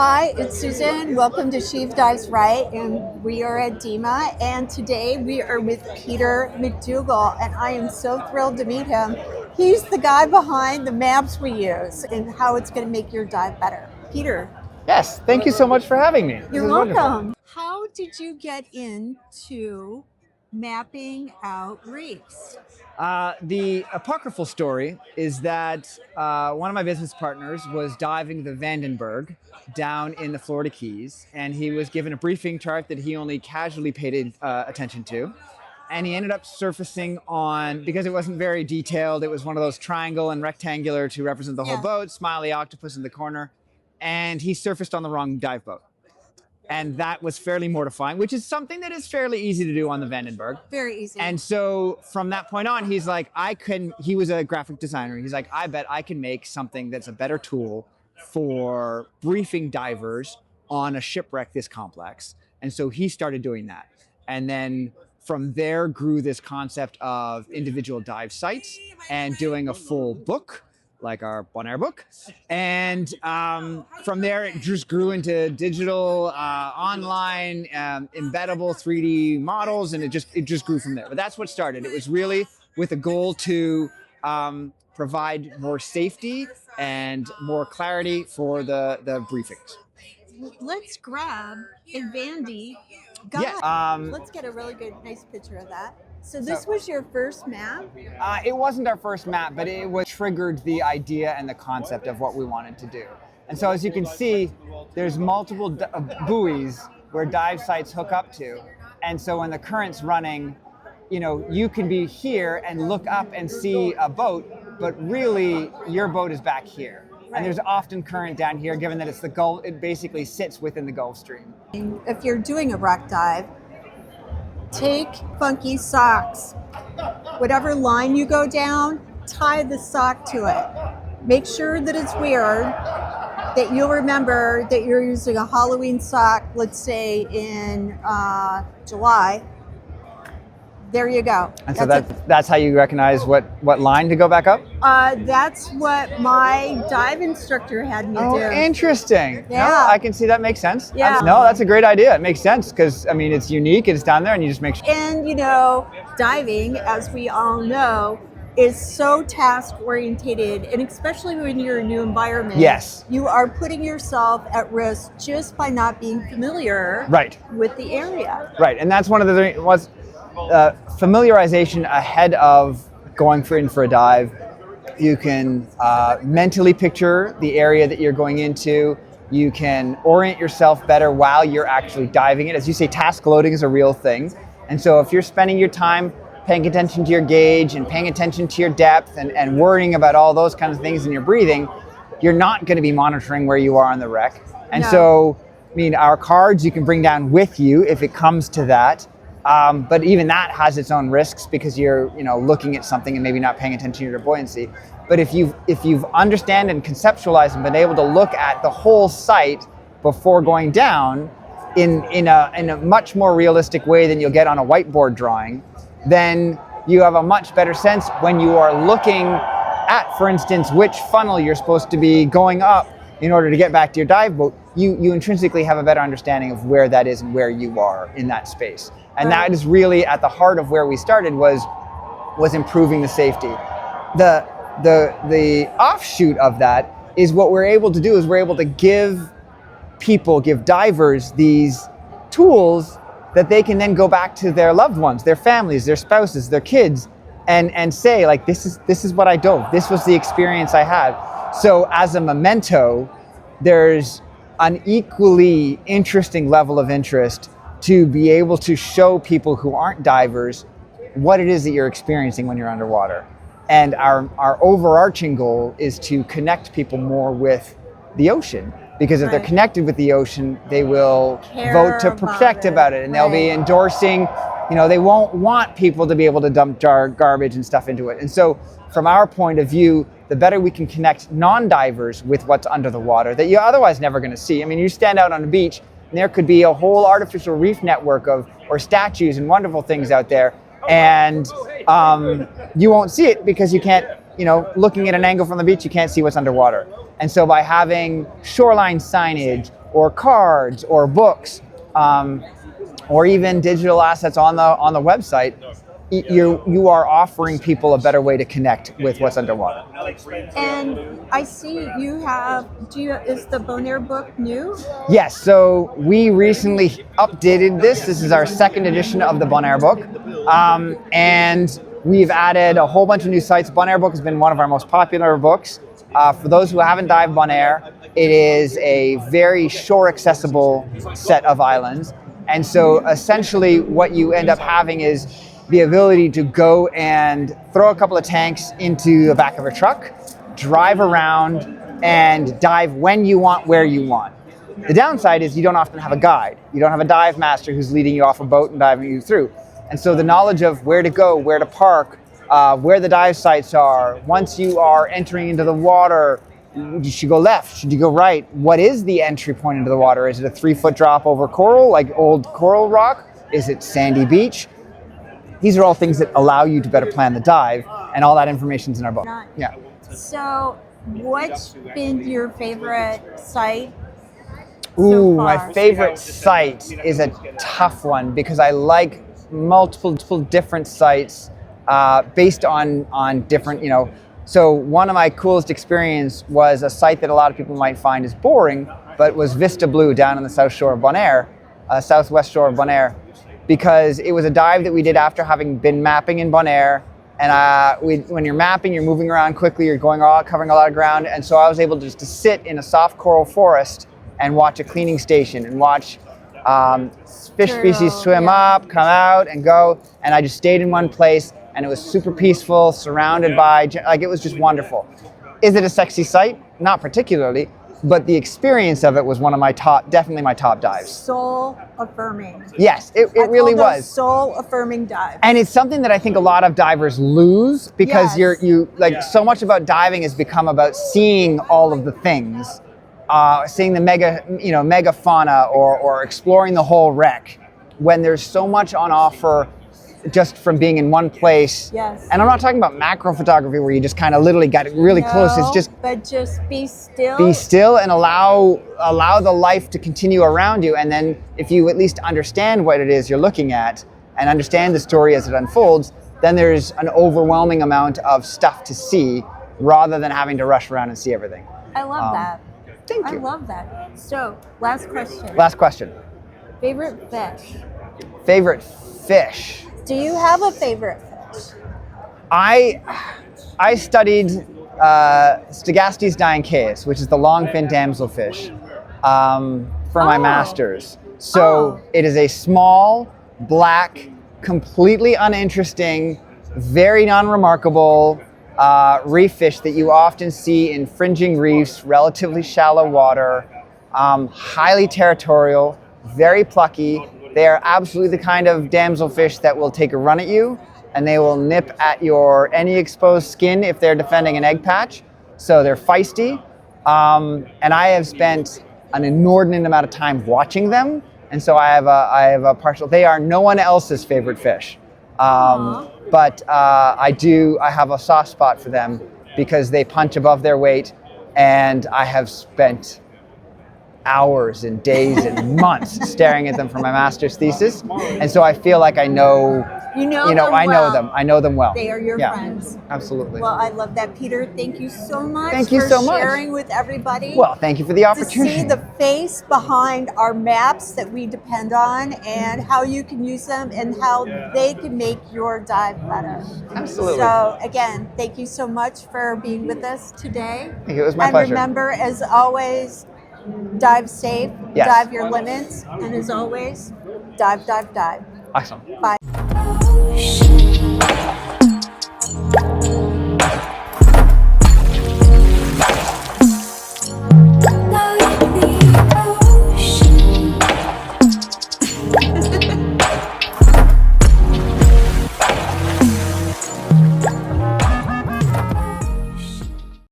Hi, it's Susan. Welcome to Sheave Dives Right, and we are at DEMA. And today we are with Peter McDougall, and I am so thrilled to meet him. He's the guy behind the maps we use and how it's going to make your dive better. Peter, Yes, thank you so much for having me. This you're is wonderful. welcome. How did you get into mapping out reefs? The apocryphal story is that one of my business partners was diving the Vandenberg down in the Florida Keys, and he was given a briefing chart that he only casually paid attention to. And he ended up surfacing on, because it wasn't very detailed, it was one of those triangle and rectangular to represent the whole Yeah. boat, smiley octopus in the corner, and he surfaced on the wrong dive boat. And that was fairly mortifying, which is something that is fairly easy to do on the Vandenberg. Very easy. And so from that point on, he's like, he was a graphic designer. He's like, I bet I can make something that's a better tool for briefing divers on a shipwreck this complex. And so he started doing that. And then from there grew this concept of individual dive sites and doing a full book, like our Bonaire book. And from there, it just grew into digital, online, embeddable 3D models, and it just grew from there. But that's what started. It was really with a goal to provide more safety and more clarity for the briefings. Let's grab a Vandy guide. Yeah. Let's get a really good, nice picture of that. So this was your first map? It wasn't our first map, but it was triggered the idea and the concept of what we wanted to do. And so as you can see, there's multiple buoys where dive sites hook up to. And so when the current's running, you can be here and look up and see a boat, but really your boat is back here. Right. And there's often current down here, given that it's the Gulf, it basically sits within the Gulf Stream. If you're doing a rock dive, take funky socks. Whatever line you go down, tie the sock to it. Make sure that it's weird, that you'll remember that you're using a Halloween sock, let's say in July. There you go. And so that's how you recognize what line to go back up? That's what my dive instructor had me do. Oh, interesting. Yeah. No, I can see that makes sense. Yeah. No, that's a great idea. It makes sense because, it's unique. It's down there and you just make sure. And, diving, as we all know, is so task orientated, and especially when you're in a new environment. Yes. You are putting yourself at risk just by not being familiar with the area. Right. And that's one of the things was familiarization ahead of going in for a dive. You can mentally picture the area that you're going into. You can orient yourself better while you're actually diving it. As you say, task loading is a real thing. And so if you're spending your time paying attention to your gauge and paying attention to your depth and worrying about all those kinds of things in your breathing, you're not going to be monitoring where you are on the wreck. And so, our cards you can bring down with you if it comes to that. But even that has its own risks because you're, looking at something and maybe not paying attention to your buoyancy. But if you've understand and conceptualized and been able to look at the whole site before going down in a much more realistic way than you'll get on a whiteboard drawing, then you have a much better sense when you are looking at, for instance, which funnel you're supposed to be going up in order to get back to your dive boat. You intrinsically have a better understanding of where that is and where you are in that space. And that is really at the heart of where we started was improving the safety. The offshoot of that is what we're able to do is we're able to give divers these tools that they can then go back to their loved ones, their families, their spouses, their kids, and say, like, this is what I dove. This was the experience I had. So as a memento, there's an equally interesting level of interest to be able to show people who aren't divers what it is that you're experiencing when you're underwater. And our overarching goal is to connect people more with the ocean. Because if they're connected with the ocean, they will vote to protect about it. And they'll be endorsing, they won't want people to be able to dump garbage and stuff into it. And so from our point of view, the better we can connect non-divers with what's under the water that you're otherwise never going to see. You stand out on a beach and there could be a whole artificial reef network or statues and wonderful things out there. And you won't see it because you can't, looking at an angle from the beach, you can't see what's underwater. And so by having shoreline signage or cards or books, or even digital assets on the website, you are offering people a better way to connect with what's underwater. And I see you have, is the Bonaire book new? Yes, so we recently updated this. This is our second edition of the Bonaire book. And we've added a whole bunch of new sites. Bonaire book has been one of our most popular books. For those who haven't dived Bonaire, it is a very shore accessible set of islands. And so essentially what you end up having is the ability to go and throw a couple of tanks into the back of a truck, drive around, and dive when you want, where you want. The downside is you don't often have a guide. You don't have a dive master who's leading you off a boat and diving you through. And so the knowledge of where to go, where to park, where the dive sites are, once you are entering into the water, you should go left, should you go right? What is the entry point into the water? Is it a 3-foot drop over coral, like old coral rock? Is it sandy beach? These are all things that allow you to better plan the dive, and all that information's in our book. Yeah. So, what's been your favorite site? Ooh, my favorite site is a tough one because I like multiple different sites based on different, So one of my coolest experience was a site that a lot of people might find is boring, but was Vista Blue down on the south shore of Bonaire, southwest shore of Bonaire, because it was a dive that we did after having been mapping in Bonaire. And when you're mapping, you're moving around quickly, you're covering a lot of ground. And so I was able just to sit in a soft coral forest and watch a cleaning station and watch fish species swim up, come out, and go. And I just stayed in one place, and it was super peaceful, surrounded by, it was just wonderful. Is it a sexy site? Not particularly, but the experience of it was one of definitely my top dives. Soul affirming. Yes, it really was. Soul affirming dive. And it's something that I think a lot of divers lose because so much about diving has become about seeing all of the things, seeing the mega fauna or exploring the whole wreck, when there's so much on offer just from being in one place. Yes. And I'm not talking about macro photography where you just kind of literally got it really close. It's just be still. Be still and allow the life to continue around you. And then if you at least understand what it is you're looking at and understand the story as it unfolds, then there's an overwhelming amount of stuff to see rather than having to rush around and see everything. I love that. Thank you. I love that. So, last question. Last question. Favorite fish? Favorite fish? Do you have a favorite fish? I studied Stegastes diancaeus, which is the longfin damselfish, for my master's. So it is a small, black, completely uninteresting, very non-remarkable reef fish that you often see in fringing reefs, relatively shallow water, highly territorial, very plucky. They are absolutely the kind of damselfish that will take a run at you, and they will nip at any exposed skin if they're defending an egg patch. So they're feisty. And I have spent an inordinate amount of time watching them. And so I have a partial, they are no one else's favorite fish. But I have a soft spot for them because they punch above their weight, and I have spent hours and days and months staring at them for my master's thesis. And so I feel like I know I know them well. They are your friends. Absolutely. Well, I love that, Peter. Thank you so much for sharing with everybody. Well, thank you for the opportunity. To see the face behind our maps that we depend on and how you can use them and how they can make your dive better. Absolutely. So again, thank you so much for being with us today. Thank you. It was my pleasure. And remember, as always, dive safe, dive your limits, and as always, dive, dive, dive. Awesome. Bye.